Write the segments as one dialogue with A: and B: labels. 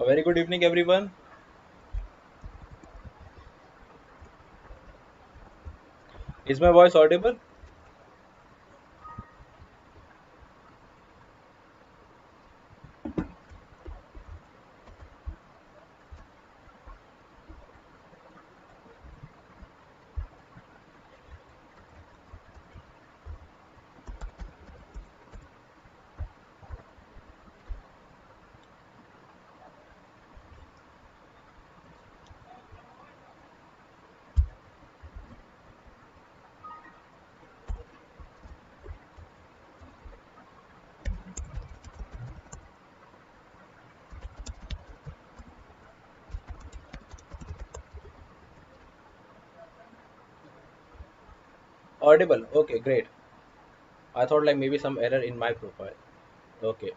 A: A very good evening, everyone. Is my voice audible? Audible. Okay, great. I thought like maybe some error in my profile. Okay.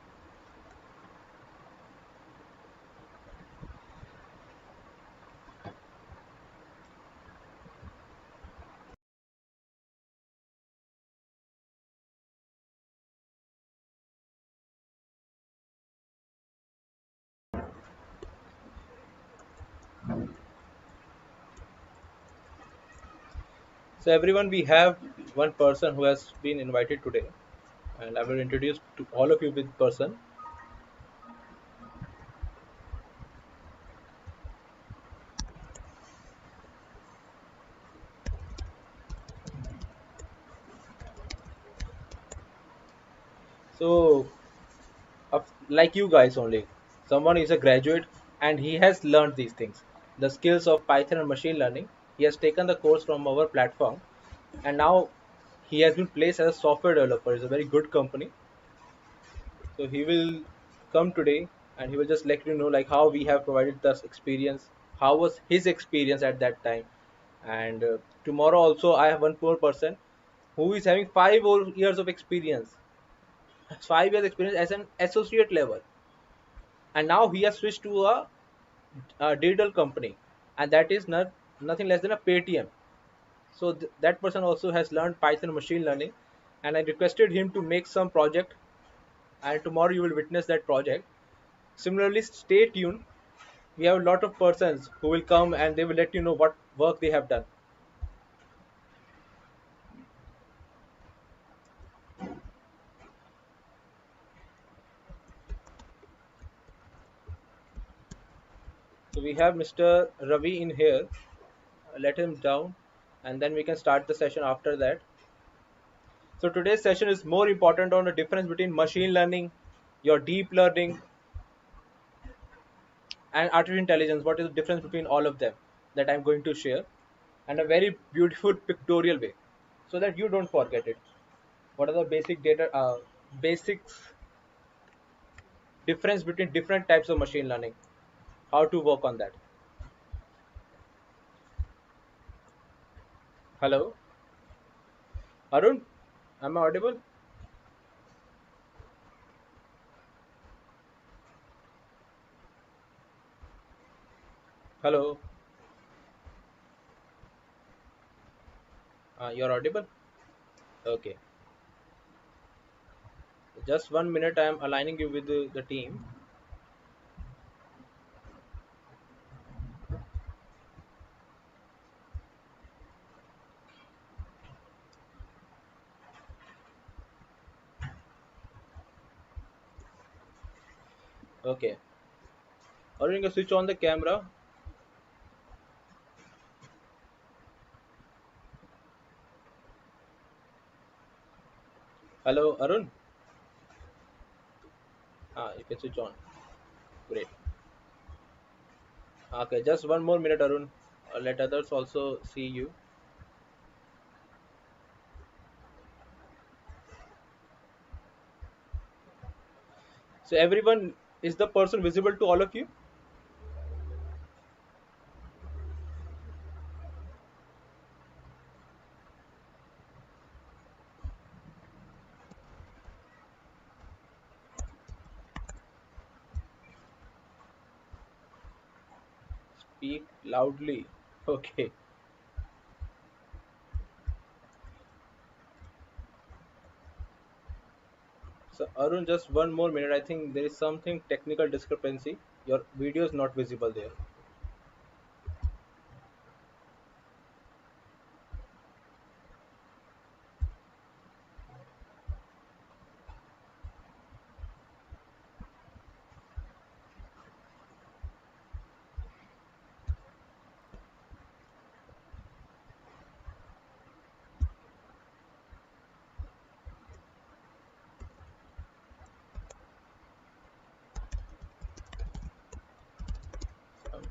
A: So everyone, we have one person who has been invited today, and I will introduce to all of you with person. So, like you guys only, someone is a graduate and he has learned these things, the skills of Python and machine learning. He has taken the course from our platform, and now he has been placed as a software developer. It's a very good company. So he will come today and he will just let you know like how we have provided this experience, how was his experience at that time. And tomorrow also I have one poor person who is having 5 years of experience, 5 years experience as an associate level, and now he has switched to a digital company, and that is nothing less than a Paytm. So that person also has learned Python machine learning, and I requested him to make some project, and tomorrow you will witness that project. Similarly, stay tuned. We have a lot of persons who will come and they will let you know what work they have done. So we have Mr. Ravi in here. Let him down, and then we can start the session after that. So today's session is more important on the difference between machine learning, your deep learning, and artificial intelligence. What is the difference between all of them that I'm going to share, and a very beautiful pictorial way, so that you don't forget it. What are the basic data, basics difference between different types of machine learning? How to work on that? Hello, Arun. Am I audible? Hello. You're audible. Okay. Just 1 minute. I am aligning you with the team. Okay. Arun, you can switch on the camera. Hello, Arun. You can switch on. Great. Okay, just 1 more minute, Arun. Let others also see you. So everyone, is the person visible to all of you? Speak loudly. Okay. So Arun, just 1 more minute. I think there is something technical discrepancy. Your video is not visible there. Um,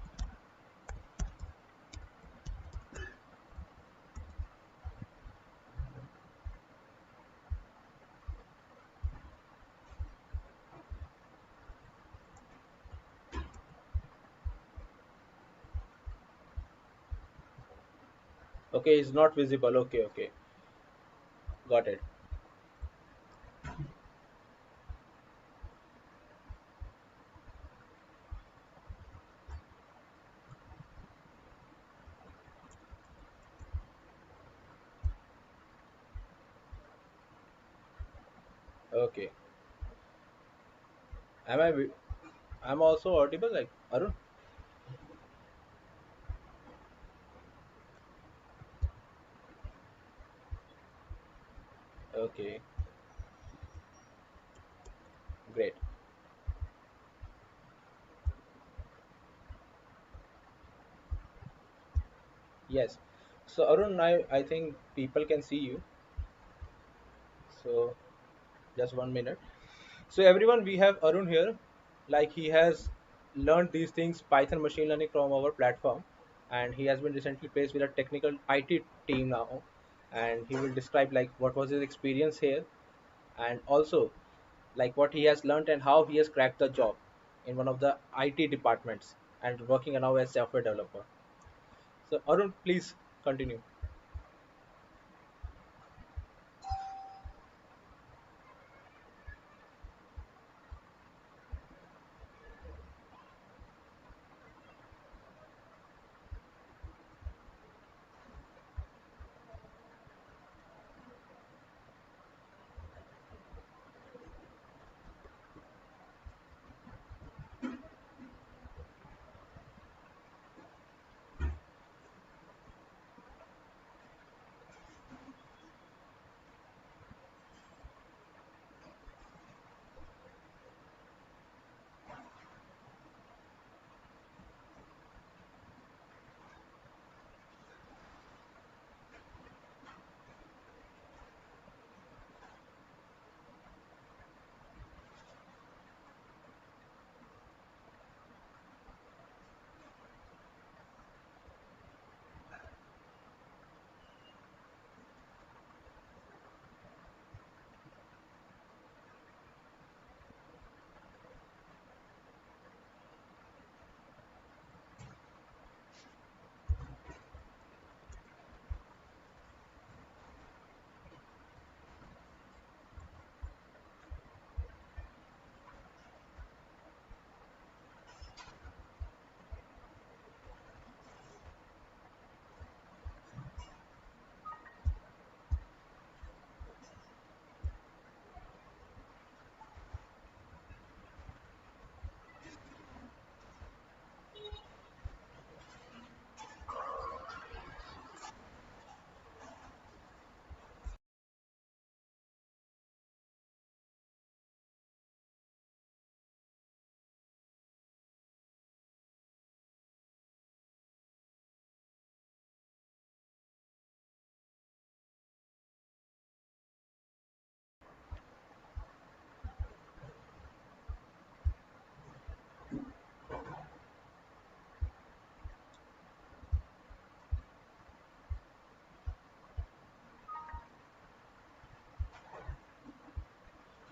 A: okay, it's not visible. Okay, okay, got it. Okay, am I? I'm also audible, like Arun. Okay, great. Yes. So Arun, I think people can see you. So just 1 minute. So everyone, we have Arun here. Like he has learned these things, Python machine learning from our platform, and he has been recently placed with a technical IT team now, and he will describe like what was his experience here, and also like what he has learned and how he has cracked the job in one of the IT departments and working now as software developer. So Arun, please continue.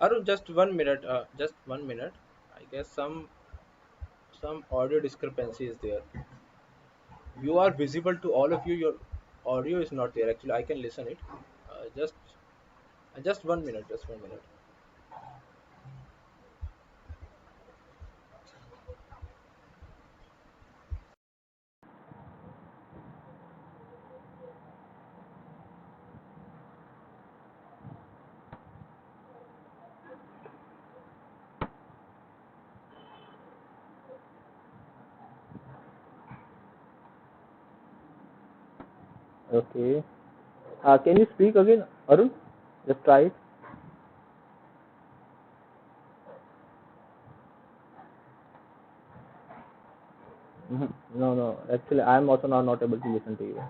A: Arun, just 1 minute. Just 1 minute. I guess some audio discrepancy is there. You are visible to all of you. Your audio is not there. Actually, I can listen it. Just 1 minute. Just 1 minute.
B: Okay. Can you speak again, Arun? Just try it. No, no. Actually, I am also not able to listen to you.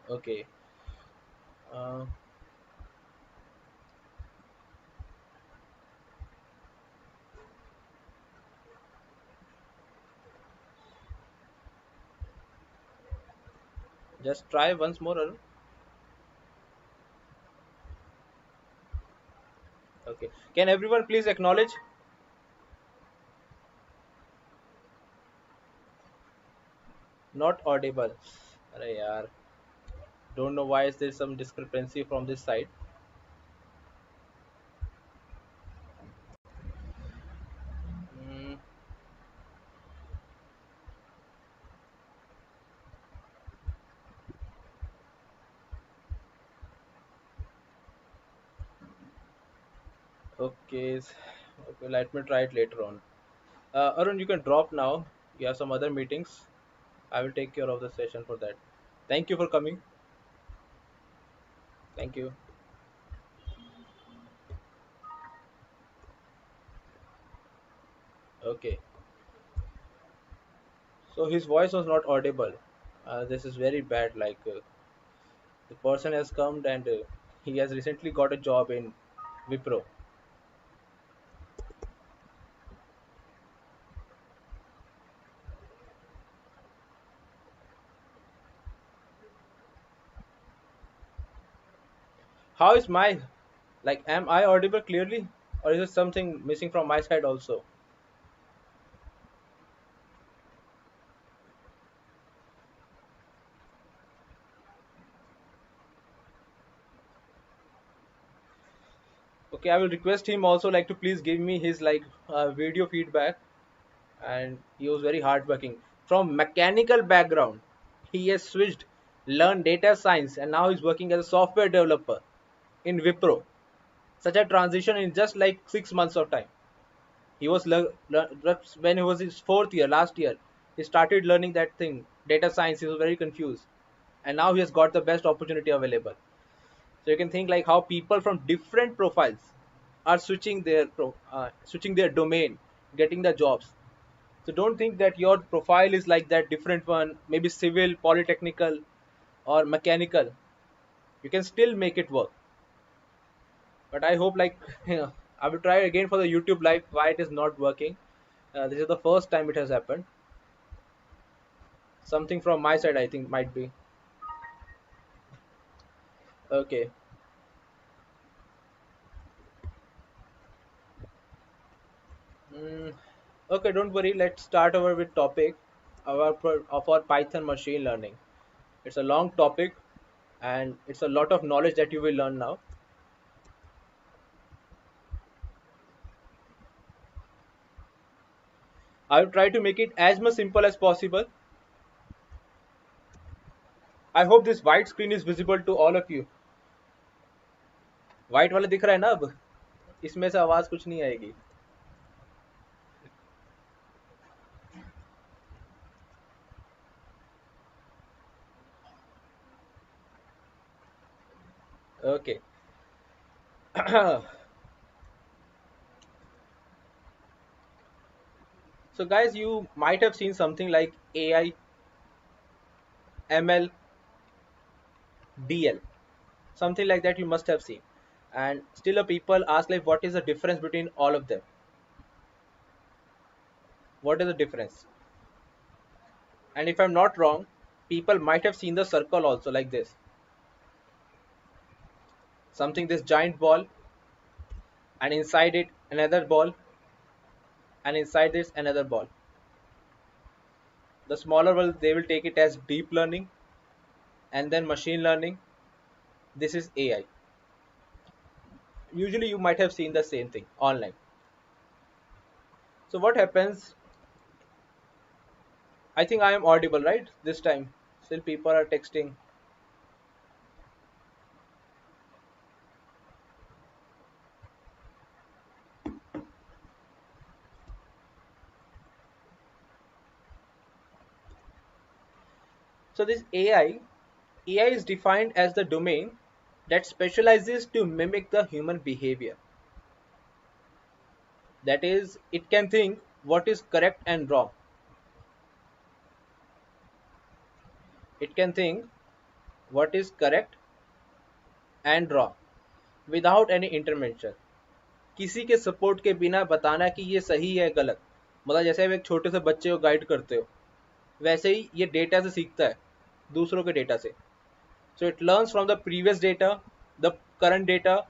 A: Okay. Uh, just try once more, Arun. Okay. Can everyone please acknowledge? Not audible. Arey yaar. Don't know why is there some discrepancy from this side. Mm, okay. Okay. Let me try it later on. Arun, you can drop now. You have some other meetings. I will take care of the session for that. Thank you for coming. Thank you. Okay. So his voice was not audible. This is very bad. Like the person has come and he has recently got a job in Wipro. How is my, like, am I audible clearly, or is it something missing from my side also? Okay, I will request him also like to please give me his like video feedback. And he was very hardworking. From mechanical background, he has switched, learned data science, and now he's working as a software developer in Wipro. Such a transition in just like 6 months of time. He was that's when he was his fourth year last year. He started learning that thing, data science. He was very confused, and now he has got the best opportunity available. So you can think like how people from different profiles are switching their domain, getting the jobs. So don't think that your profile is like that different one, maybe civil, polytechnical, or mechanical. You can still make it work. But I hope like I will try again for the YouTube live. Why it is not working? This is the first time it has happened. Something from my side, I think, might be. Okay. Mm, okay, don't worry. Let's start over with topic of our Python machine learning. It's a long topic, and it's a lot of knowledge that you will learn now. I will try to make it as much simple as possible. I hope this white screen is visible to all of you. White वाला दिख रहा है ना अब? इसमें से आवाज कुछ नहीं आएगी. Okay. So guys, you might have seen something like AI, ML, DL, something like that you must have seen. And still a people ask like what is the difference between all of them? What is the difference? And if I'm not wrong, people might have seen the circle also like this. Something this giant ball, and inside it another ball, and inside this another ball. The smaller one they will take it as deep learning, and then machine learning. This is AI. Usually you might have seen the same thing online. So what happens? I think I am audible, right? This time. Still people are texting. So this AI is defined as the domain that specializes to mimic the human behavior. That is, it can think what is correct and wrong. It can think what is correct and wrong without any intervention. किसी के support के बिना बताना कि ये सही है गलत, मतलब जैसे आप एक छोटे से बच्चे को गाइड करते हो, वैसे ही ये डेटा से सीखता है, दूसरों के डेटा से. So it learns from the previous data, the current data,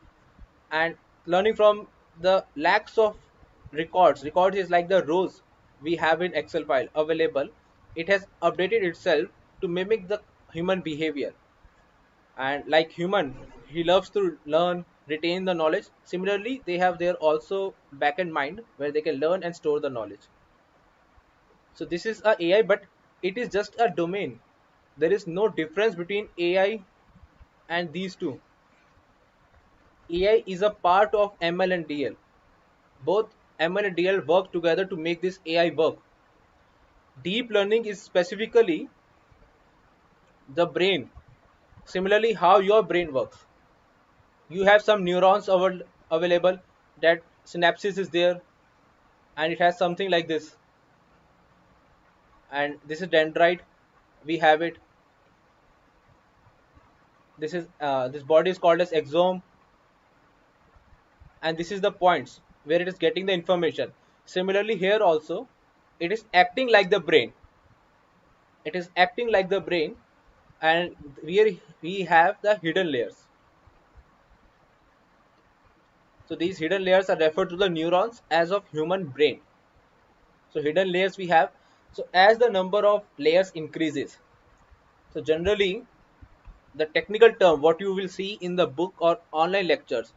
A: and learning from the lakhs of records. Records is like the rows we have in Excel file available. It has updated itself to mimic the human behavior. And like human, he loves to learn, retain the knowledge. Similarly, they have their also backend mind where they can learn and store the knowledge. So this is a AI, but it is just a domain. There is no difference between AI and these two. AI is a part of ML and DL. Both ML and DL work together to make this AI work. Deep learning is specifically the brain. Similarly, how your brain works. You have some neurons available, that synapses is there, and it has something like this. And this is dendrite. We have it. This body is called as exome, and this is the points where it is getting the information. Similarly, here also, it is acting like the brain. It is acting like the brain, and here we have the hidden layers. So these hidden layers are referred to the neurons as of human brain. So hidden layers we have. So as the number of layers increases, so generally the technical term what you will see in the book or online lectures.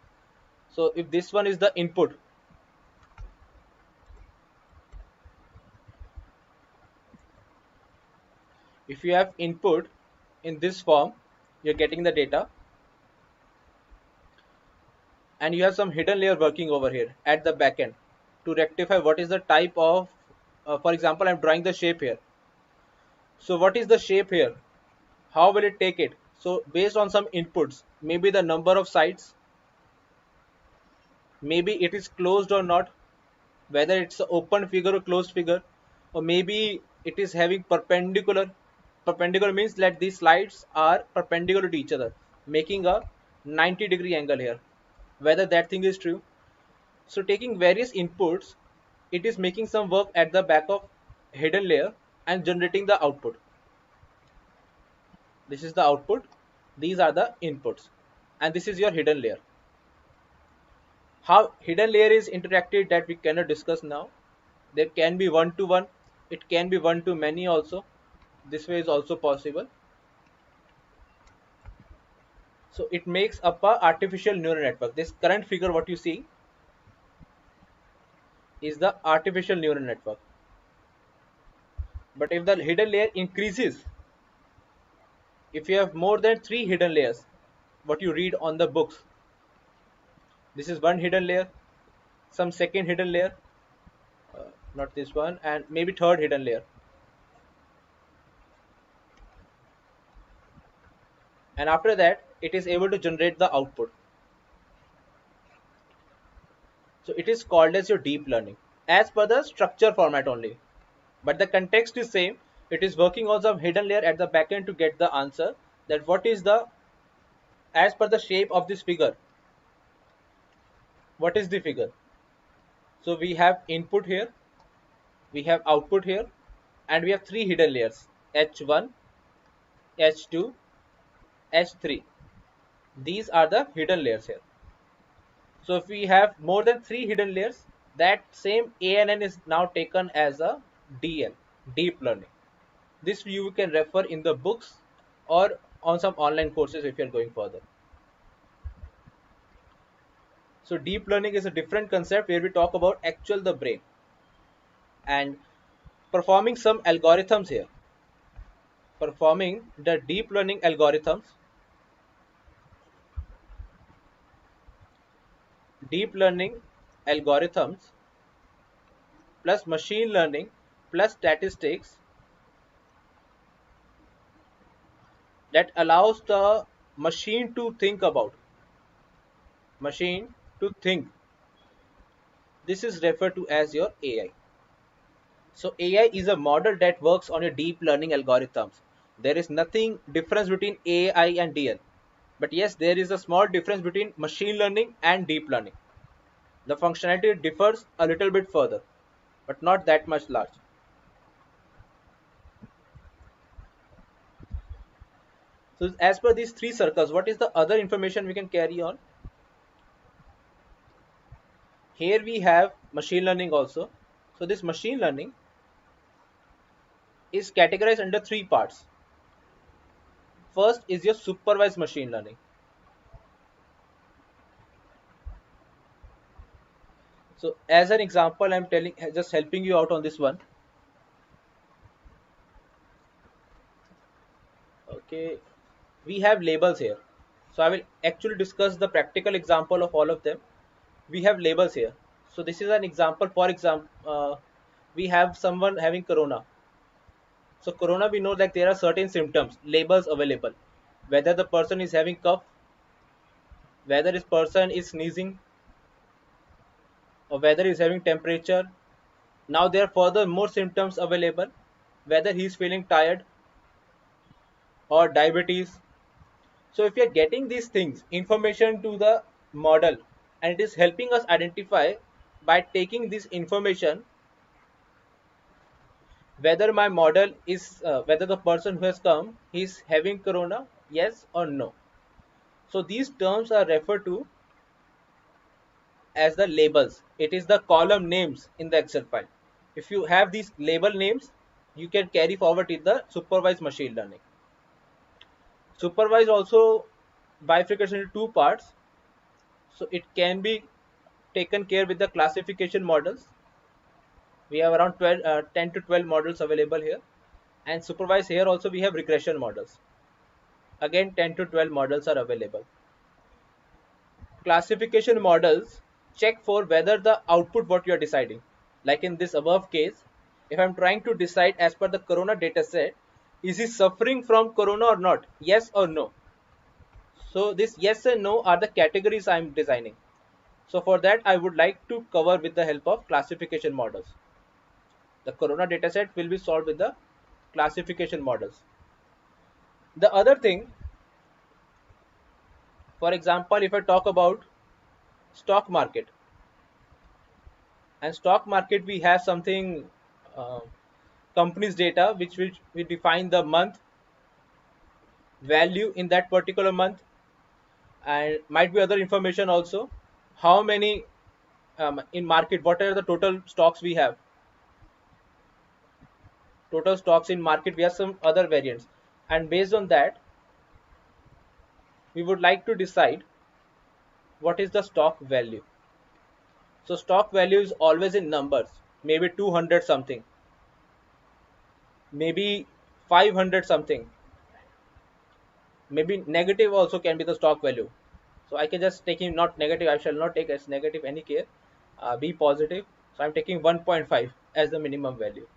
A: So if this one is the input, if you have input in this form, you're getting the data, and you have some hidden layer working over here at the back end to rectify what is the type of, for example, I'm drawing the shape here. So what is the shape here? How will it take it? So based on some inputs, maybe the number of sides, maybe it is closed or not, whether it's an open figure or closed figure, or maybe it is having perpendicular. Perpendicular means that these slides are perpendicular to each other, making a 90-degree angle here, whether that thing is true. So taking various inputs, it is making some work at the back of hidden layer and generating the output. This is the output, these are the inputs, and this is your hidden layer. How hidden layer is interacted, that we cannot discuss now. There can be one to one, it can be one to many also. This way is also possible. So it makes up a artificial neural network. This current figure what you see is the artificial neural network. But if the hidden layer increases, if you have more than 3 hidden layers, what you read on the books, this is one hidden layer, some second hidden layer, not this one, and maybe third hidden layer, and after that it is able to generate the output. So it is called as your deep learning as per the structure format only, but the context is same. It is working on some hidden layer at the back end to get the answer, that what is the, as per the shape of this figure, what is the figure. So we have input here, we have output here, and we have 3 hidden layers, h1, h2, h3. These are the hidden layers here. So if we have more than 3 hidden layers, that same ANN is now taken as a DL, deep learning. This you can refer in the books or on some online courses if you're going further. So deep learning is a different concept where we talk about actual the brain and performing some algorithms here. Performing the deep learning algorithms plus machine learning plus statistics that allows the machine to think about machine to think. This is referred to as your AI. So AI is a model that works on your deep learning algorithms. There is nothing difference between AI and DL. But yes, there is a small difference between machine learning and deep learning. The functionality differs a little bit further, but not that much large. So as per these three circles, what is the other information we can carry on? Here we have machine learning also. So this machine learning is categorized under three parts. First is your supervised machine learning. So as an example, I'm telling, just helping you out on this one. Okay, we have labels here. So I will actually discuss the practical example of all of them. We have labels here. So this is an example. For example, we have someone having corona. So corona, we know that there are certain symptoms, labels available. Whether the person is having cough, whether this person is sneezing, or whether he is having temperature. Now there are further more symptoms available, whether he is feeling tired or diabetes. So if you're getting these things, information to the model, and it is helping us identify by taking this information whether my model is whether the person who has come is having corona, yes or no. So these terms are referred to as the labels. It is the column names in the Excel file. If you have these label names, you can carry forward in the supervised machine learning. Supervised also bifurcation into two parts. So it can be taken care with the classification models. We have around 10 to 12 models available here. And supervised, here also we have regression models. Again, 10 to 12 models are available. Classification models check for whether the output what you are deciding. Like in this above case, if I'm trying to decide as per the corona data set, is he suffering from corona or not? Yes or no. So this yes and no are the categories I'm designing. So for that, I would like to cover with the help of classification models. The corona dataset will be solved with the classification models. The other thing, for example, if I talk about stock market, and stock market we have something uh, company's data which we define the month value in that particular month, and might be other information also. How many in market, what are the total stocks we have, total stocks in market, we have some other variants, and based on that we would like to decide what is the stock value. So stock value is always in numbers, maybe 200 something, maybe 500 something, maybe negative also can be the stock value. So I can just take him not negative, I shall not take as negative any care, be positive. So I'm taking 1.5 as the minimum value.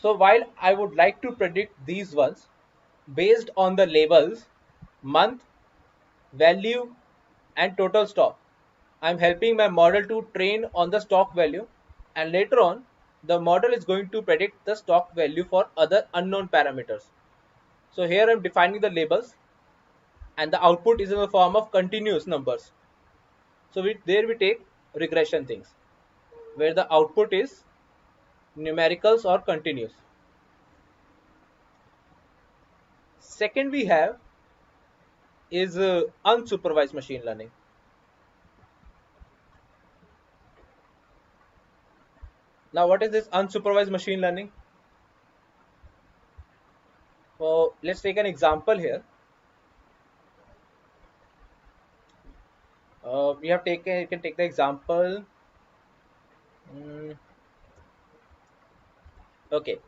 A: So while I would like to predict these ones based on the labels, month, value, and total stock, I'm helping my model to train on the stock value, and later on the model is going to predict the stock value for other unknown parameters. So here I'm defining the labels, and the output is in the form of continuous numbers. So there we take regression things, where the output is numericals or continuous. Second we have is unsupervised machine learning. Now what is this unsupervised machine learning? So let's take an example here. We have taken, you can take the example. Mm, okay,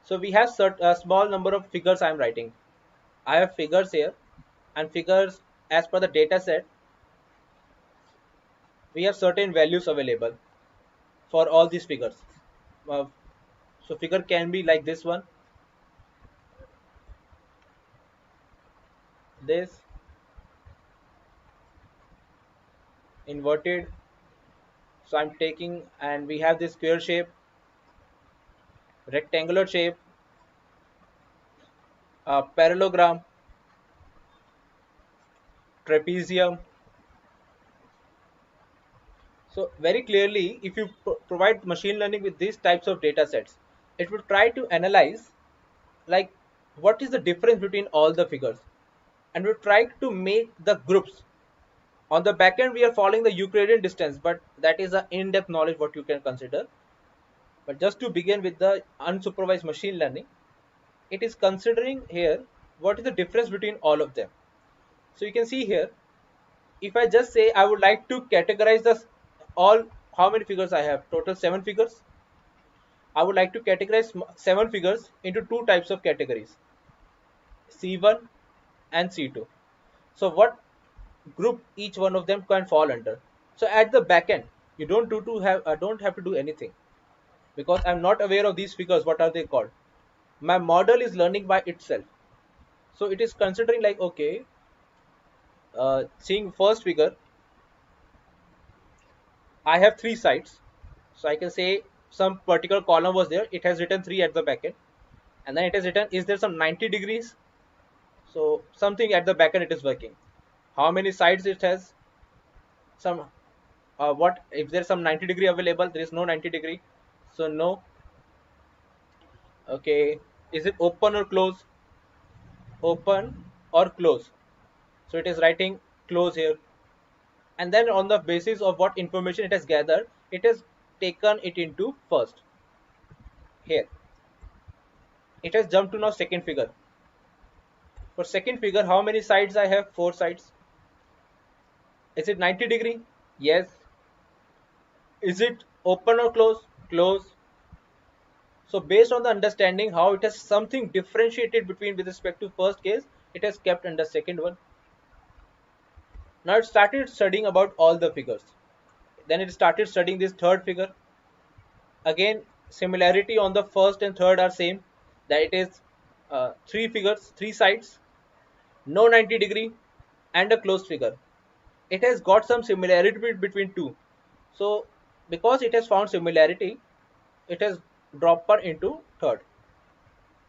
A: so we have a small number of figures I'm writing. I have figures here, and figures as per the data set, we have certain values available for all these figures. Uh, so figure can be like this one, this, inverted. So I'm taking, and we have this square shape, rectangular shape, parallelogram, trapezium. So very clearly, if you provide machine learning with these types of data sets, it will try to analyze like what is the difference between all the figures, and we try to make the groups. On the back end, we are following the Euclidean distance, but that is an in-depth knowledge what you can consider. But just to begin with the unsupervised machine learning, it is considering here what is the difference between all of them. So you can see here, if I just say I would like to categorize the all, how many figures I have, total 7 figures. I would like to categorize 7 figures into two types of categories, C1 and C2. So what group each one of them can fall under. So at the back end, you don't have to do anything, because I'm not aware of these figures. What are they called? My model is learning by itself. So it is considering like, okay, seeing first figure, I have 3 sides. So I can say some particular column was there. It has written 3 at the back end, and then it has written, is there some 90 degrees? So something at the back end it is working. How many sides it has? Some what if there's some 90-degree available? There is no 90-degree, so no. Okay, is it open or close? Open or close? So it is writing close here, and then on the basis of what information it has gathered, it has taken it into first. Here it has jumped to now second figure. For second figure, how many sides I have? 4 sides. Is it 90-degree? Yes. Is it open or close? Close. So based on the understanding how it has something differentiated between with respect to first case, it has kept under second one. Now it started studying about all the figures. Then it started studying this third figure. Again, similarity on the first and third are same. That it is 3 figures, 3 sides, no 90-degree, and a closed figure. It has got some similarity between two. So because it has found similarity, it has dropped her into third.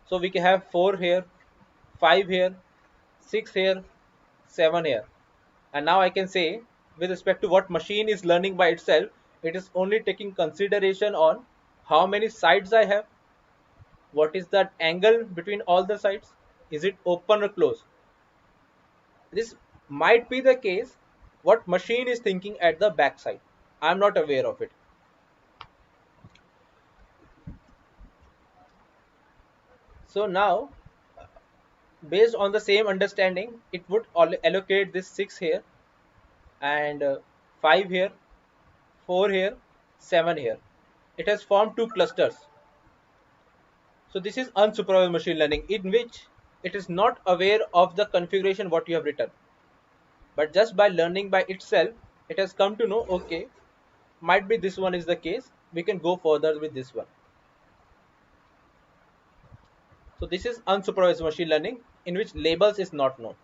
A: So we can have 4 here, 5 here, 6 here, 7 here. And now I can say, with respect to what machine is learning by itself, it is only taking consideration on how many sides I have, what is that angle between all the sides, is it open or closed. This might be the case what machine is thinking at the back side. I'm not aware of it. So now, based on the same understanding, it would allocate this 6 here, and 5 here, 4 here, 7 here. It has formed 2 clusters. So this is unsupervised machine learning, in which it is not aware of the configuration what you have written, but just by learning by itself, it has come to know, okay, might be this one is the case, we can go further with this one. So this is unsupervised machine learning, in which labels is not known.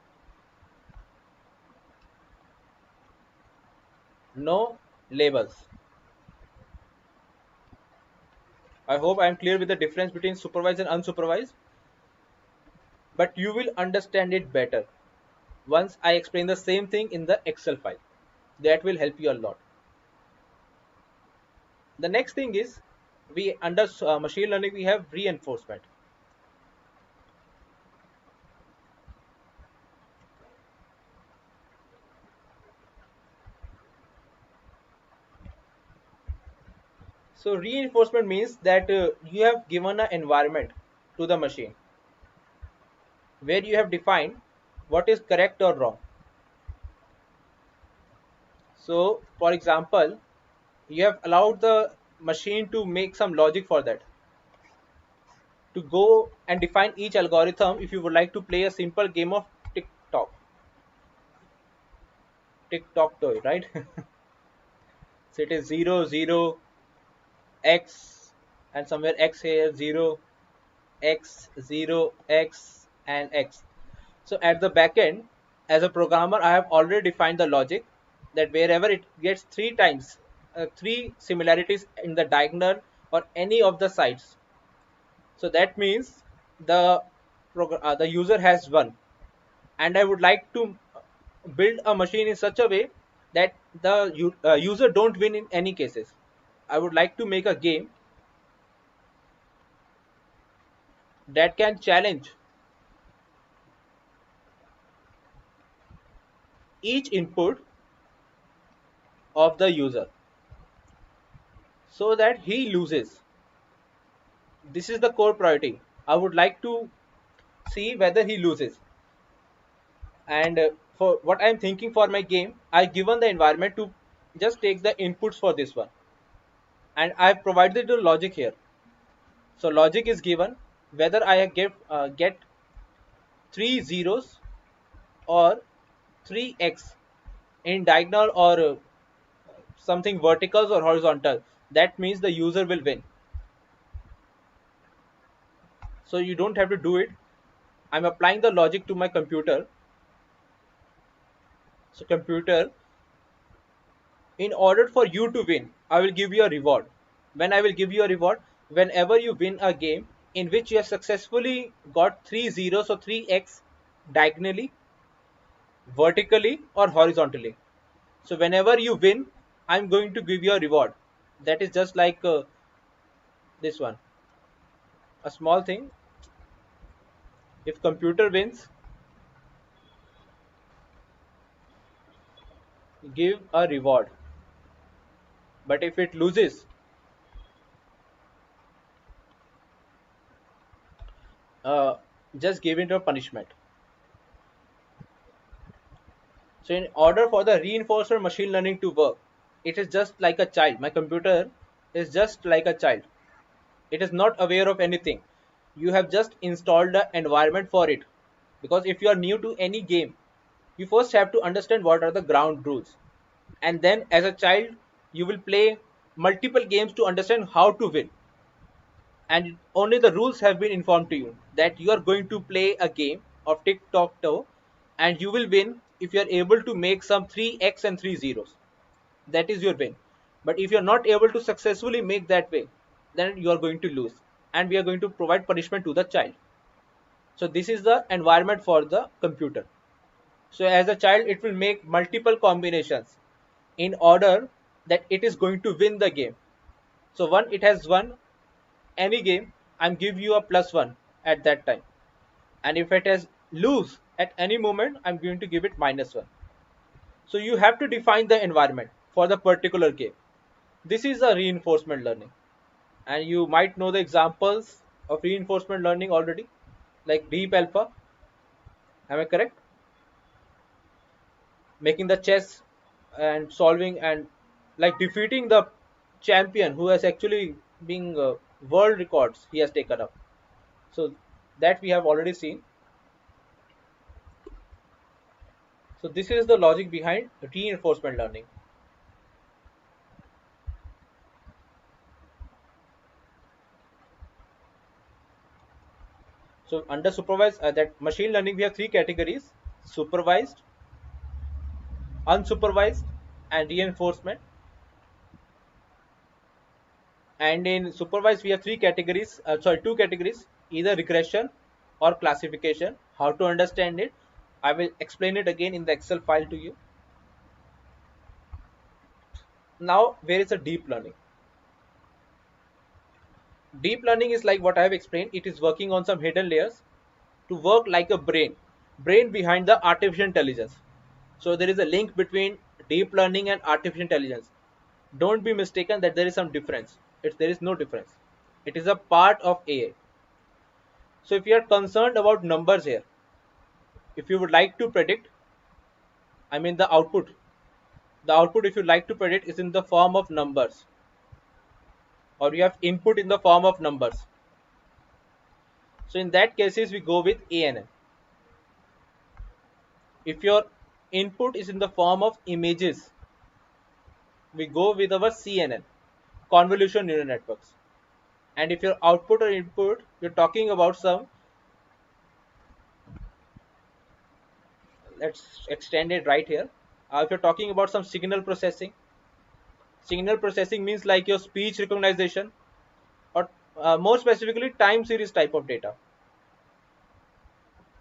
A: No labels. I hope I am clear with the difference between supervised and unsupervised, but you will understand it better once I explain the same thing in the Excel file. That will help you a lot. The next thing is, we under machine learning we have reinforcement. So reinforcement means that you have given an environment to the machine where you have defined what is correct or wrong. So for example, you have allowed the machine to make some logic for that, to go and define each algorithm if you would like to play a simple game of tick tock toe, right? So it is 0 0 x, and somewhere x here, 0 x 0 x and x. So at the back end, As a programmer, I have already defined the logic that wherever it gets three times, three similarities in the diagonal or any of the sides, so that means the the user has won. And I would like to build a machine in such a way that the user don't win in any cases. I would like to make a game that can challenge each input of the user so that he loses. This is the core priority. I would like to see whether he loses. And for what I'm thinking for my game, I've given the environment to just take the inputs for this one, and I've provided the logic here. So logic is given whether I get three zeros or 3x in diagonal or something verticals or horizontal. That means the user will win. So you don't have to do it. I'm applying the logic to my computer. So computer, in order for you to win, I will give you a reward. When I will give you a reward, whenever you win a game in which you have successfully got three zeros or 3x diagonally, vertically or horizontally. So whenever you win, I'm going to give you a reward. That is just like this one, a small thing. If computer wins, give a reward. But if it loses, uh, just give it a punishment. So in order for the reinforcement machine learning to work, it is just like a child. My computer is just like a child. It is not aware of anything. You have just installed the environment for it. Because if you are new to any game, you first have to understand what are the ground rules. And then as a child, you will play multiple games to understand how to win. And only the rules have been informed to you that you are going to play a game of tic-tac-toe and you will win if you are able to make some 3x and 3 zeros. That is your win. But if you are not able to successfully make that way, then you are going to lose, and we are going to provide punishment to the child. So this is the environment for the computer. So as a child, it will make multiple combinations in order that it is going to win the game. So when it has won any game, I'm give you a +1 at that time. And if it has lose at any moment, I'm going to give it -1. So you have to define the environment for the particular game. This is a reinforcement learning. And you might know the examples of reinforcement learning already, like deep alpha. Am I correct? Making the chess and solving and like defeating the champion who has actually been world records he has taken up. So that we have already seen. So this is the logic behind reinforcement learning. So under supervised that machine learning we have three categories: supervised, unsupervised, and reinforcement. And in supervised we have three categories, two categories: either regression or classification. How to understand it, I will explain it again in the Excel file to you. Now where is a deep learning? Deep learning is like what I have explained. It is working on some hidden layers to work like a brain behind the artificial intelligence. So there is a link between deep learning and artificial intelligence. Don't be mistaken that there is some difference. There is no difference. It is a part of AI. So if you are concerned about numbers here, if you would like to predict, I mean the output if you like to predict is in the form of numbers, or you have input in the form of numbers. So in that cases we go with ANN. If your input is in the form of images, we go with our CNN, convolution neural networks. And if your output or input, you're talking about some let's extend it right here. If you're talking about some signal processing means like your speech recognition, or more specifically time series type of data.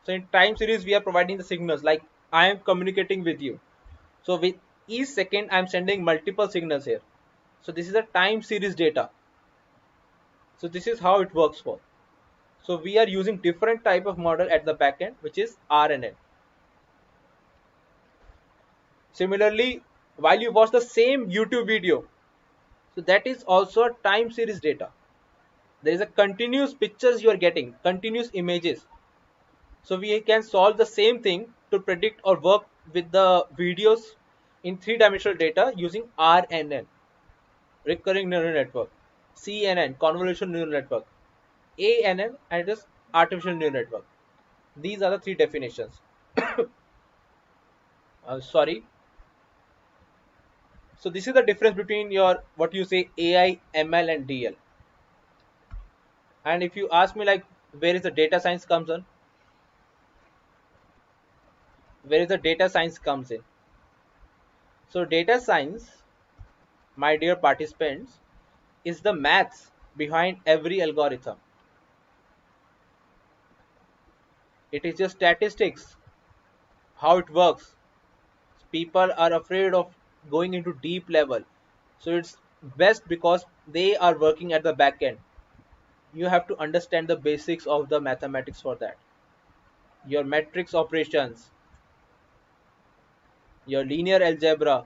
A: So in time series we are providing the signals, like I am communicating with you, so with each second I'm sending multiple signals here. So this is a time series data. So this is how it works for. So we are using different type of model at the back end, which is RNN. Similarly, while you watch the same YouTube video, so that is also a time series data. There is a continuous pictures you are getting, continuous images. So we can solve the same thing to predict or work with the videos in three-dimensional data using RNN, recurring neural network, CNN, convolutional neural network, ANN, and it is artificial neural network. These are the three definitions. Sorry. So this is the difference between your what you say AI, ML, and DL. And if you ask me like where is the data science comes in, where is the data science comes in? So data science, my dear participants, is the maths behind every algorithm. It is just statistics, how it works. People are afraid of going into deep level. So it's best because they are working at the back end. You have to understand the basics of the mathematics for that. Your matrix operations, your linear algebra.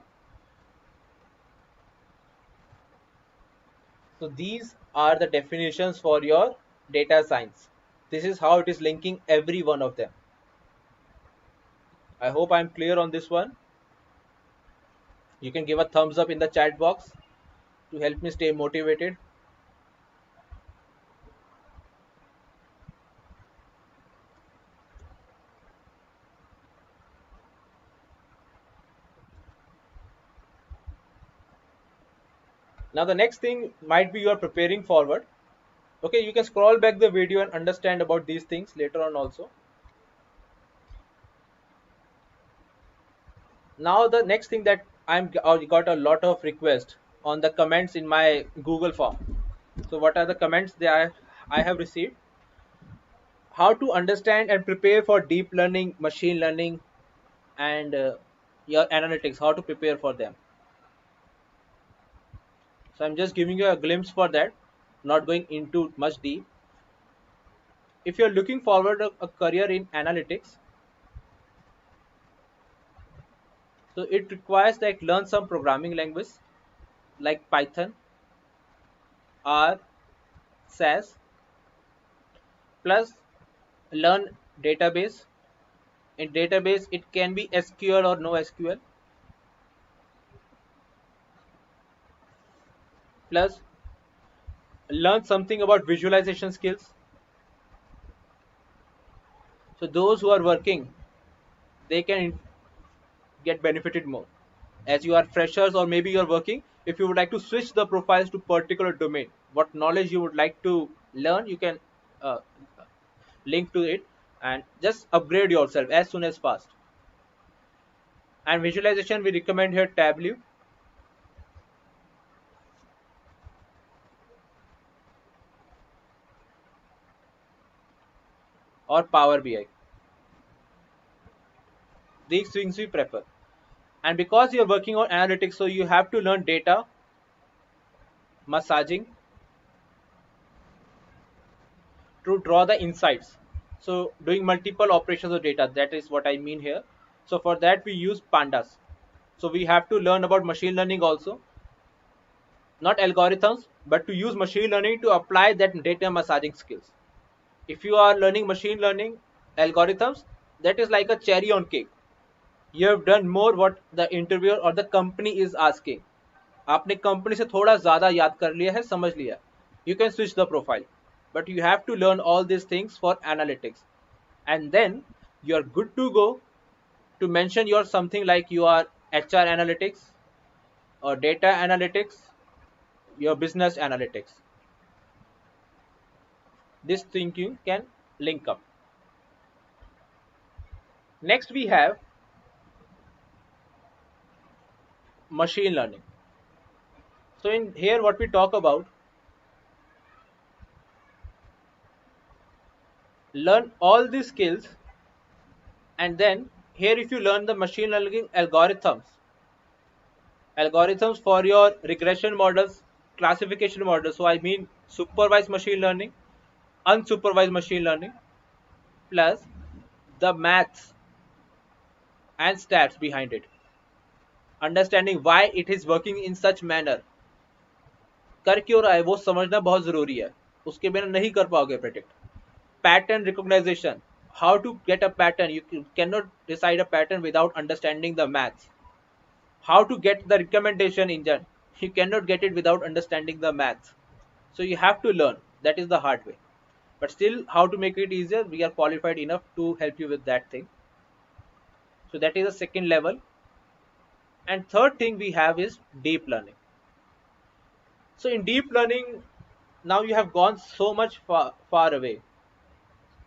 A: So these are the definitions for your data science. This is how it is linking every one of them. I hope I'm clear on this one. You can give a thumbs up in the chat box to help me stay motivated. Now the next thing might be you are preparing forward. Okay, you can scroll back the video and understand about these things later on also. Now the next thing that I got a lot of requests on the comments in my Google form. So what are the comments that I have received? How to understand and prepare for deep learning, machine learning, and your analytics, how to prepare for them. So I'm just giving you a glimpse for that, not going into much deep. If you're looking forward a career in analytics, so it requires like learn some programming language like Python, R, SAS, plus learn database. In database it can be SQL or no SQL, plus learn something about visualization skills. So those who are working, they can get benefited more. As you are freshers or maybe you're working, if you would like to switch the profiles to particular domain, what knowledge you would like to learn, you can uh, link to it and just upgrade yourself as soon as fast. And visualization, we recommend here Tableau or Power BI. These things we prefer. And because you're working on analytics, so you have to learn data massaging to draw the insights. So doing multiple operations of data, that is what I mean here. So for that we use pandas. So we have to learn about machine learning also, not algorithms, but to use machine learning to apply that data massaging skills. If you are learning machine learning algorithms, that is like a cherry on cake. You have done more what the interviewer or the company is asking. आपने company से थोड़ा ज्यादा याद कर लिया है, समझ लिया. You can switch the profile, but you have to learn all these things for analytics, and then you're good to go to mention your something like you are HR analytics or data analytics, your business analytics. This thinking can link up. Next we have machine learning. So in here what we talk about, learn all these skills, and then here if you learn the machine learning algorithms for your regression models, classification models. So I mean supervised machine learning, unsupervised machine learning, plus the maths and stats behind it, understanding why it is working in such manner, कर क्यों रहा है वो समझना बहुत जरूरी है, उसके बिना नहीं कर पाओगे predict. Pattern recognition, how to get a pattern, you cannot decide a pattern without understanding the maths. How to get the recommendation engine, you cannot get it without understanding the maths. So you have to learn, that is the hard way, but still how to make it easier, we are qualified enough to help you with that thing. So that is the second level. And third thing we have is deep learning. So in deep learning, now you have gone so much far away,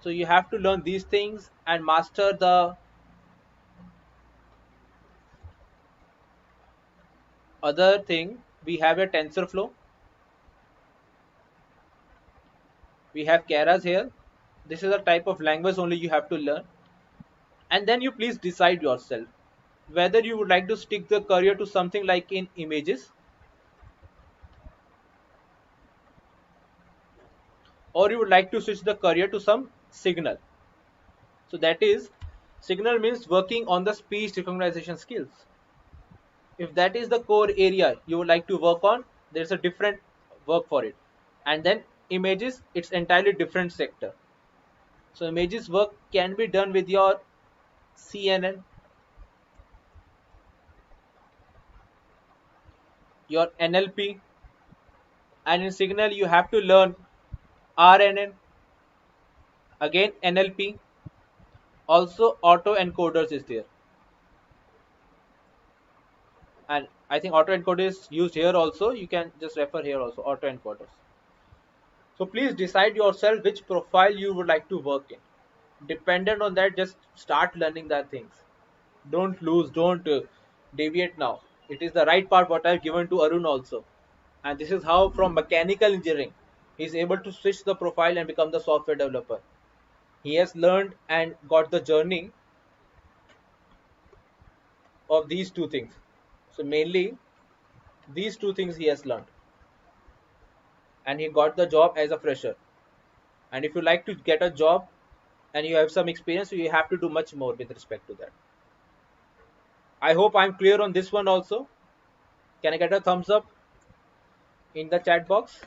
A: so you have to learn these things and master the other thing. We have a TensorFlow, we have Keras here. This is a type of language only you have to learn, and then you please decide yourself whether you would like to stick the career to something like in images, or you would like to switch the career to some signal. So that is, signal means working on the speech recognition skills. If that is the core area you would like to work on, there's a different work for it. And then images, it's entirely different sector. So images work can be done with your CNN, your NLP, and in signal you have to learn RNN, again NLP, also auto encoders is there. And I think auto encoder is used here also, you can just refer here also, auto encoders. So please decide yourself which profile you would like to work in. Dependent on that, just start learning that things. Don't lose, don't deviate now. It is the right part what I've given to Arun also. And this is how from mechanical engineering he is able to switch the profile and become the software developer. He has learned and got the journey of these two things. So mainly these two things he has learned, and he got the job as a fresher. And if you like to get a job and you have some experience, so you have to do much more with respect to that. I hope I'm clear on this one also. Can I get a thumbs up in the chat box?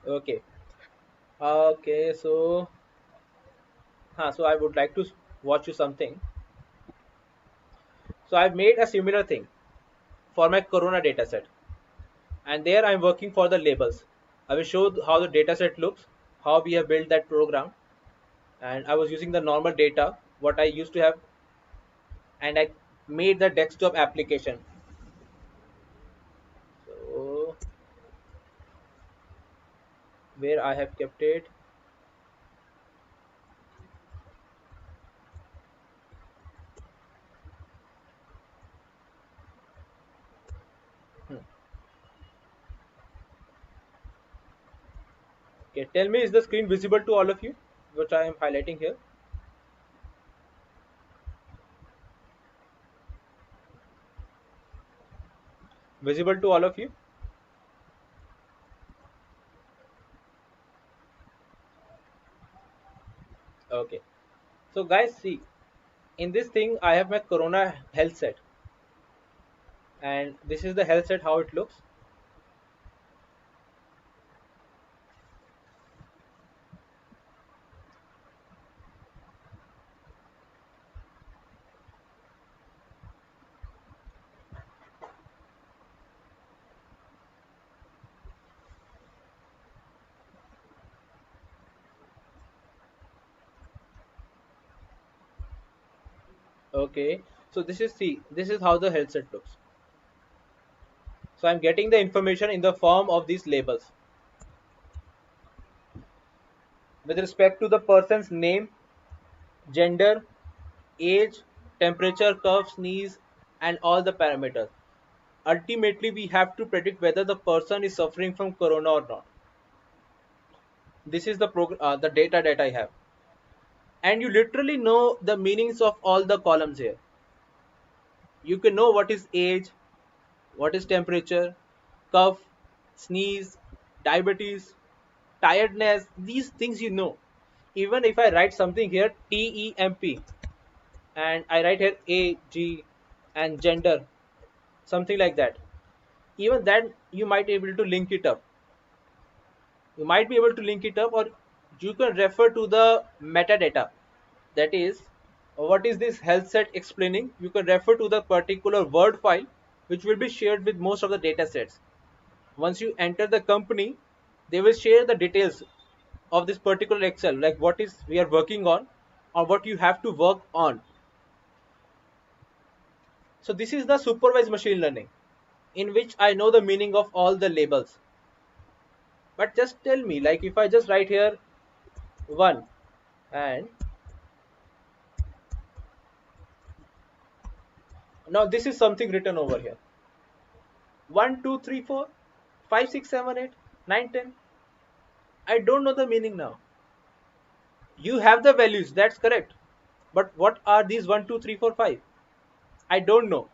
A: Okay. Okay, so I would like to watch you something. So I've made a similar thing for my Corona dataset, and there I'm working for the labels. I will show how the dataset looks, how we have built that program, and I was using the normal data what I used to have, and I made the desktop application. So where I have kept it. Hmm. Okay, tell me, is the screen visible to all of you, which I am highlighting here? Visible to all of you? Okay. So guys, see, in this thing I have my Corona health set, and this is the health set how it looks. Okay. So this is, see, this is how the health set looks. So I'm getting the information in the form of these labels. with respect to the person's name, gender, age, temperature, cough, sneeze, and all the parameters. Ultimately, we have to predict whether the person is suffering from corona or not. This is the data that I have, and you literally know the meanings of all the columns here. You can know what is age, what is temperature, cough, sneeze, diabetes, tiredness. These things you know. Even if I write something here, TEMP, and I write here AG and gender, something like that. Even that you might be able to link it up. You might be able to link it up, or you can refer to the metadata. That is, what is this health set explaining? You can refer to the particular word file which will be shared with most of the data sets. Once you enter the company, they will share the details of this particular Excel, like what is we are working on or what you have to work on. So this is the supervised machine learning, in which I know the meaning of all the labels. But just tell me, like if I just write here 1, and now this is something written over here: 1, 2, 3, 4, 5, 6, 7, 8, 9, 10. I don't know the meaning now. You have the values, that's correct. But what are these 1, 2, 3, 4, 5? I don't know.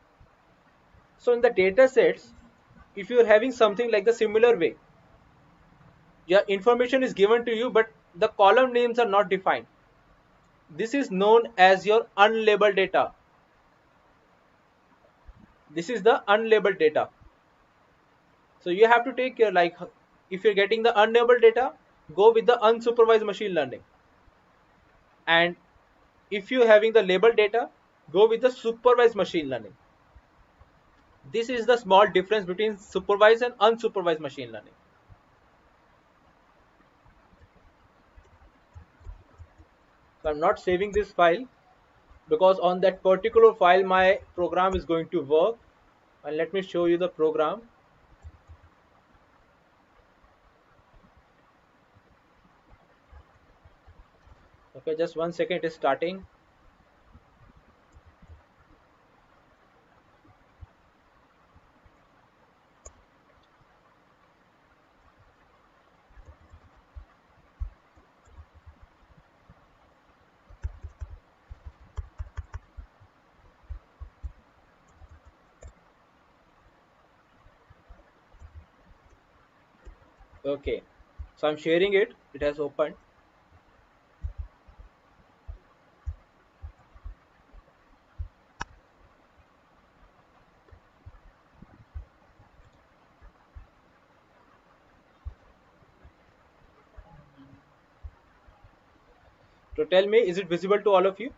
A: So in the data sets, if you're having something like the similar way, your information is given to you, but the column names are not defined. This is known as your unlabeled data. This is the unlabeled data. So you have to take care, like if you're getting the unlabeled data, go with the unsupervised machine learning. And if you're having the labeled data, go with the supervised machine learning. This is the small difference between supervised and unsupervised machine learning. So I'm not saving this file because on that particular file my program is going to work. And let me show you the program. Okay, just 1 second, it is starting. Okay, so I'm sharing it. It has opened. So tell me, is it visible to all of you?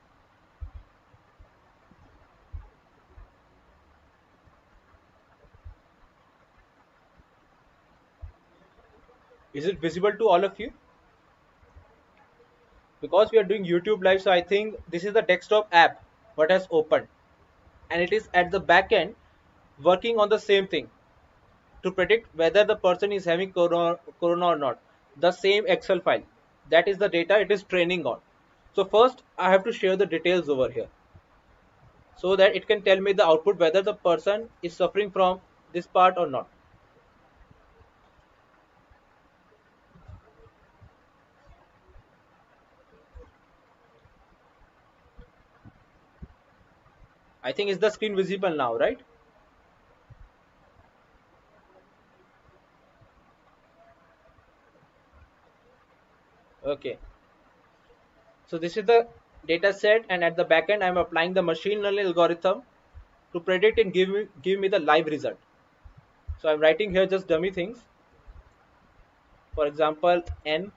A: Is it visible to all of you? Because we are doing YouTube live, so I think this is the desktop app what has opened, and it is at the back end working on the same thing to predict whether the person is having corona or not. The same Excel file, that is the data it is training on. So first I have to share the details over here so that it can tell me the output whether the person is suffering from this part or not. I think is the screen visible now, right? Okay, so this is the data set, and at the back end I'm applying the machine learning algorithm to predict and give me the live result. So I'm writing here just dummy things. For example, n,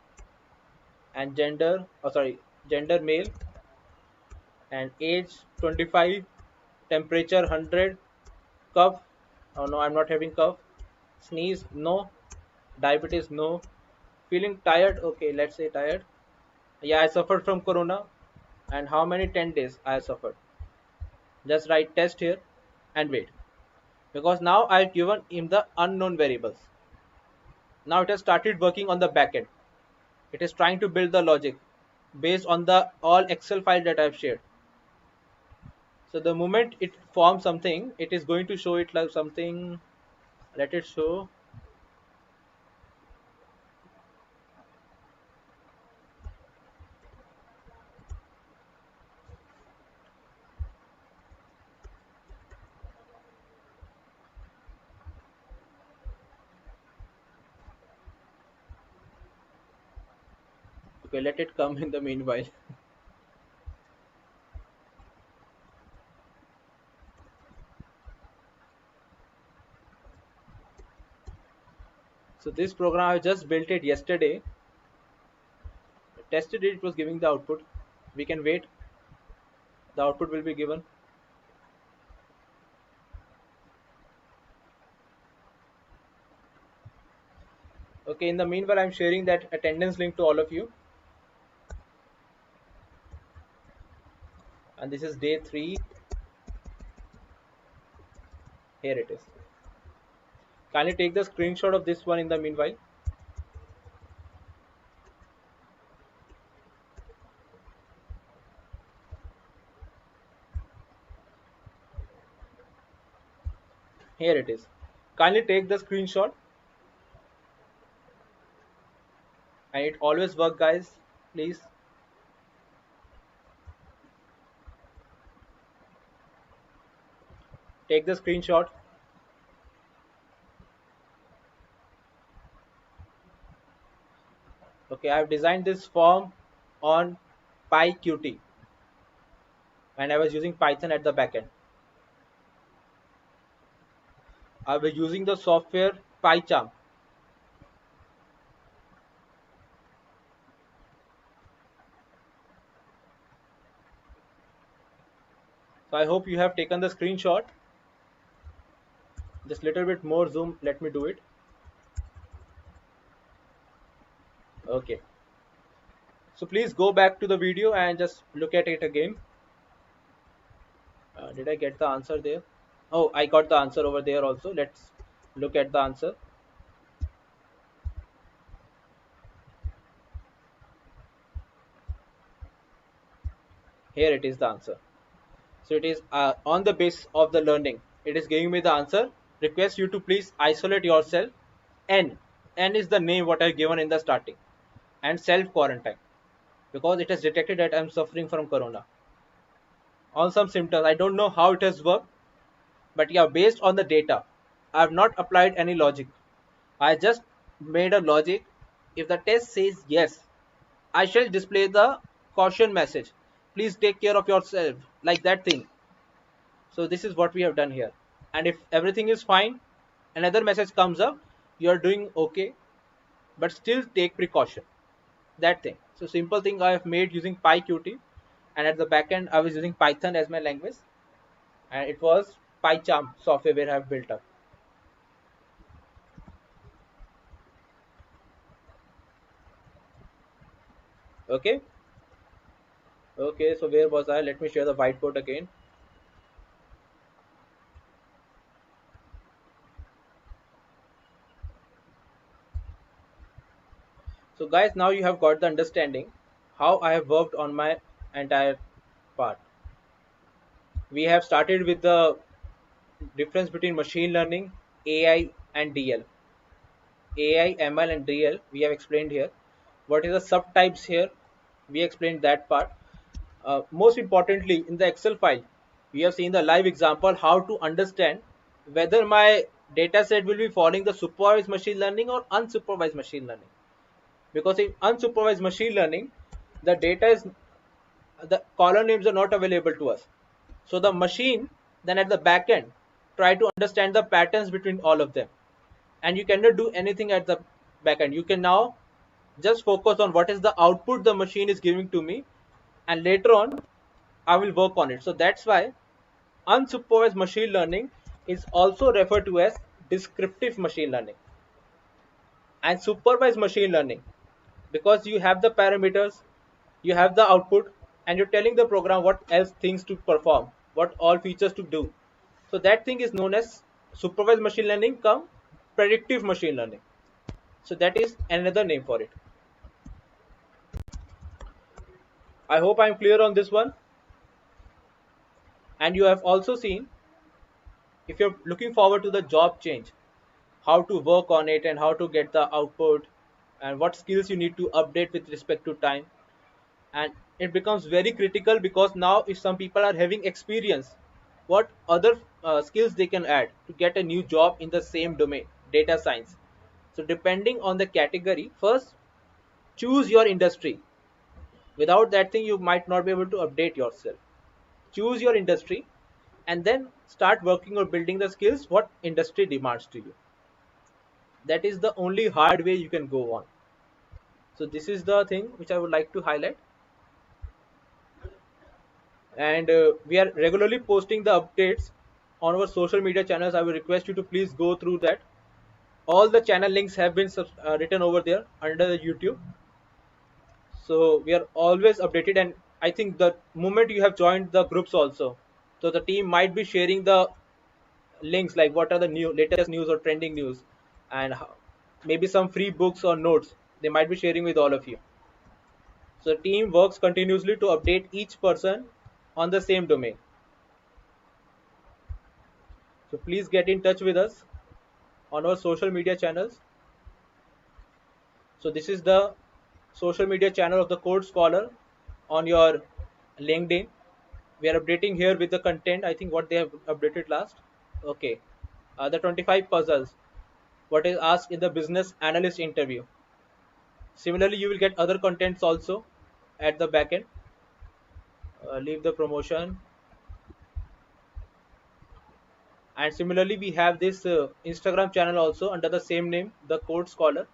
A: and gender, oh sorry, gender male, and age 25, temperature 100, cough, oh no, I'm not having cough, sneeze no, diabetes no, feeling tired, okay, let's say tired, yeah, I suffered from corona, and how many 10 days I suffered. Just write test here and wait, because now I've given him the unknown variables. Now it has started working on the back end. It is trying to build the logic based on the all Excel file that I've shared. So the moment it forms something, it is going to show it like something. Let it show. Okay, let it come in the meanwhile. So this program I just built it yesterday, tested it, it was giving the output. We can wait, the output will be given. Okay, in the meanwhile I'm sharing that attendance link to all of you, and this is day 3. Here it is. Kindly take the screenshot of this one in the meanwhile. Here it is. Kindly take the screenshot, and it always work, guys. Please take the screenshot. Okay, I've designed this form on PyQt, and I was using Python at the backend. I was using the software PyCharm. So I hope you have taken the screenshot. Just little bit more zoom. Let me do it. Okay. So please go back to the video and just look at it again. Did I get the answer there? Oh, I got the answer over there also. Let's look at the answer. Here it is, the answer. So it is on the base of the learning. It is giving me the answer. Request you to please isolate yourself. N. N is the name what I given in the starting. And self quarantine. Because it has detected that I am suffering from corona. On some symptoms. I don't know how it has worked. But yeah, based on the data, I have not applied any logic. I just made a logic. If the test says yes, I shall display the caution message. Please take care of yourself. Like that thing. So this is what we have done here. And if everything is fine, another message comes up. You're doing okay, but still take precaution. That thing. So simple thing I have made using PyQt. And at the backend, I was using Python as my language. And it was PyCharm software where I have built up. Okay. Okay, so where was I? Let me share the whiteboard again. So guys, now you have got the understanding how I have worked on my entire part. We have started with the difference between machine learning, AI and DL. AI, ML and DL we have explained here. What is the subtypes here? We explained that part. Most importantly, in the Excel file, we have seen the live example how to understand whether my data set will be following the supervised machine learning or unsupervised machine learning. Because in unsupervised machine learning, the data is the column names are not available to us. So the machine then at the back end try to understand the patterns between all of them, and you cannot do anything at the back end. You can now just focus on what is the output the machine is giving to me, and later on I will work on it. So that's why unsupervised machine learning is also referred to as descriptive machine learning. And supervised machine learning, because you have the parameters, you have the output, and you're telling the program what else things to perform, what all features to do. So that thing is known as supervised machine learning come predictive machine learning. So that is another name for it. I hope I'm clear on this one. And you have also seen, if you're looking forward to the job change, how to work on it and how to get the output and what skills you need to update with respect to time. And it becomes very critical because now if some people are having experience, what other skills they can add to get a new job in the same domain, data science. So depending on the category, first choose your industry. Without that thing you might not be able to update yourself. Choose your industry and then start working or building the skills what industry demands to you. That is the only hard way you can go on. So this is the thing which I would like to highlight. And we are regularly posting the updates on our social media channels. I will request you to please go through that. All the channel links have been written over there under the YouTube. So we are always updated, and I think the moment you have joined the groups also, so the team might be sharing the links like what are the new latest news or trending news, and maybe some free books or notes they might be sharing with all of you. So the team works continuously to update each person on the same domain. So please get in touch with us on our social media channels. So this is the social media channel of the Code Scholar on your LinkedIn. We are updating here with the content. I think what they have updated last. Okay, the 25 puzzles. What is asked in the business analyst interview. Similarly, you will get other contents also at the backend. Leave the promotion. And similarly, we have this Instagram channel also under the same name, the Code Scholar.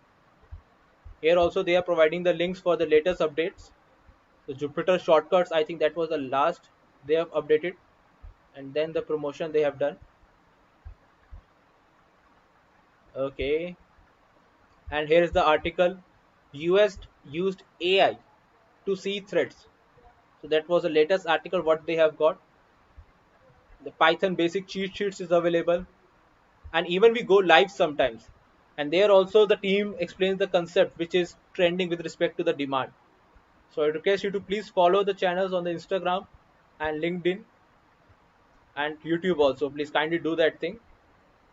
A: Here also they are providing the links for the latest updates. The Jupyter shortcuts, I think that was the last they have updated, and then the promotion they have done. Okay, and here is the article. US used AI to see threats. So that was the latest article what they have got. The Python basic cheat sheets is available, and even we go live sometimes. And there also the team explains the concept which is trending with respect to the demand. So I request you to please follow the channels on the Instagram and LinkedIn and YouTube also. Please kindly do that thing,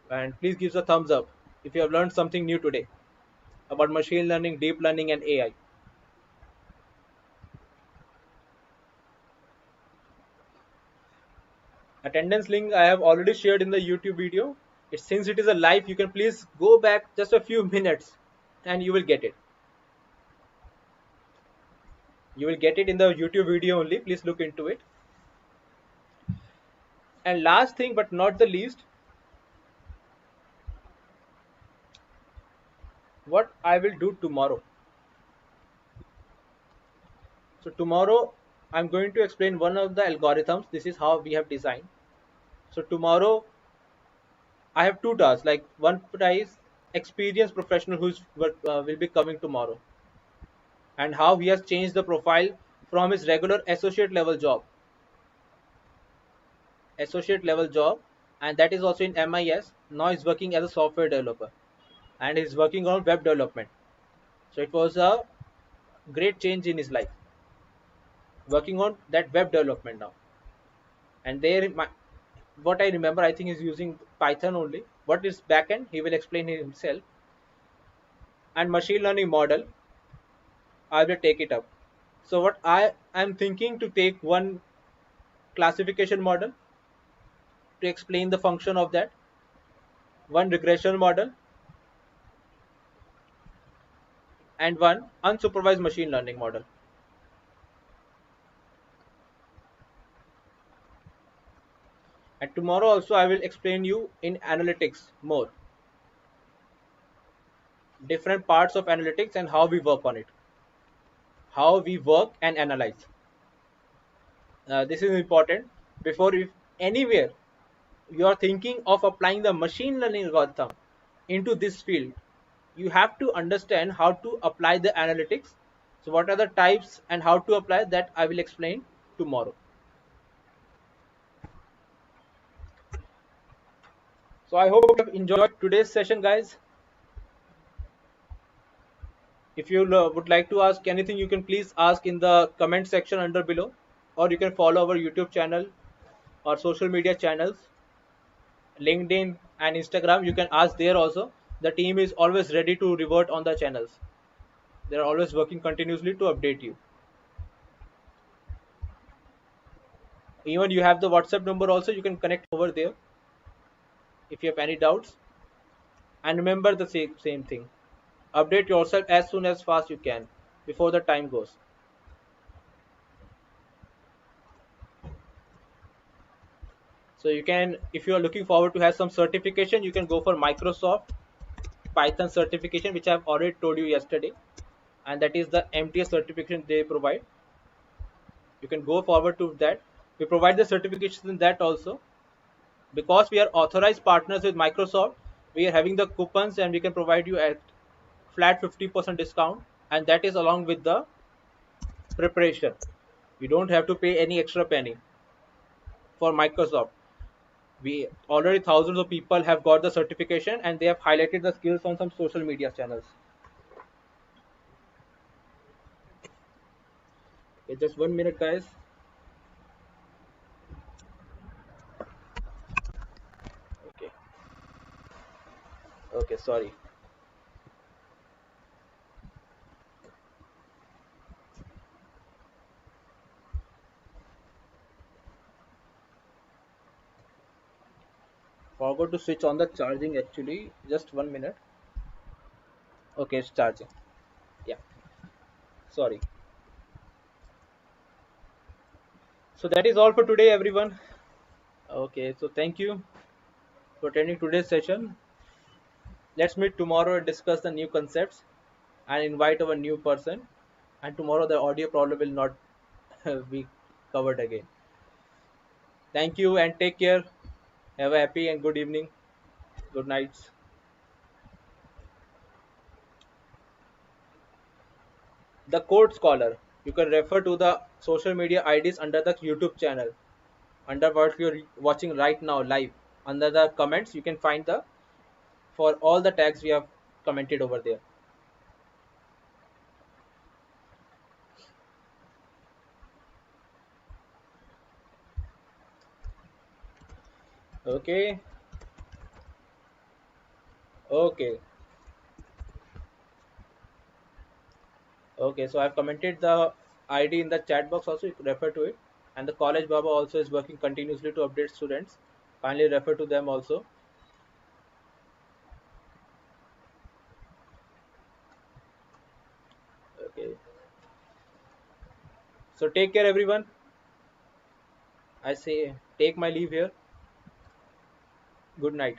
A: and please give us a thumbs up if you have learned something new today about machine learning, deep learning, and AI. Attendance link I have already shared in the YouTube video. Since it is a live, you can please go back just a few minutes and you will get it. You will get it in the YouTube video only. Please look into it. And last thing but not the least, what I will do tomorrow. So tomorrow I'm going to explain one of the algorithms. This is how we have designed. So tomorrow I have two tasks. Like one is experienced professional who's will be coming tomorrow, and how he has changed the profile from his regular associate level job, and that is also in MIS. Now he's working as a software developer, and he's working on web development. So it was a great change in his life, working on that web development now. And there, what I remember, I think is using Python only. What is backend? He will explain it himself. And machine learning model, I will take it up. So what I am thinking to take one classification model to explain the function of that, one regression model, and one unsupervised machine learning model. And tomorrow also I will explain you in analytics more, different parts of analytics and how we work on it, how we work and analyze. This is important. Before, if anywhere you are thinking of applying the machine learning algorithm into this field, you have to understand how to apply the analytics. So what are the types and how to apply that I will explain tomorrow. So I hope you have enjoyed today's session, guys. If you would like to ask anything, you can please ask in the comment section under below, or you can follow our YouTube channel or social media channels, LinkedIn and Instagram. You can ask there also. The team is always ready to revert on the channels. They're always working continuously to update you. Even you have the WhatsApp number also, you can connect over there if you have any doubts. And remember the same thing. Update yourself as soon as fast you can before the time goes. So you can, if you are looking forward to have some certification, you can go for Microsoft Python certification, which I've already told you yesterday, and that is the MTS certification they provide. You can go forward to that. We provide the certifications in that also. Because we are authorized partners with Microsoft, we are having the coupons and we can provide you at flat 50% discount, and that is along with the preparation. You don't have to pay any extra penny for Microsoft. We already thousands of people have got the certification and they have highlighted the skills on some social media channels. Okay, just 1 minute, guys. Okay, okay, sorry. Forgot to switch on the charging actually. Just 1 minute. Okay, it's charging. Yeah, sorry. So that is all for today, everyone. Okay, so thank you for attending today's session. Let's meet tomorrow and discuss the new concepts and invite our new person. And tomorrow the audio problem will not be covered again. Thank you and take care. Have a happy and good evening. Good nights. The Code Scholar. You can refer to the social media IDs under the YouTube channel. Under what you're watching right now live. Under the comments, you can find the for all the tags we have commented over there. Okay. Okay. Okay, so I've commented the ID in the chat box also, you could refer to it. And the College Baba also is working continuously to update students. Kindly refer to them also. Okay. So take care everyone. I say take my leave here. Good night.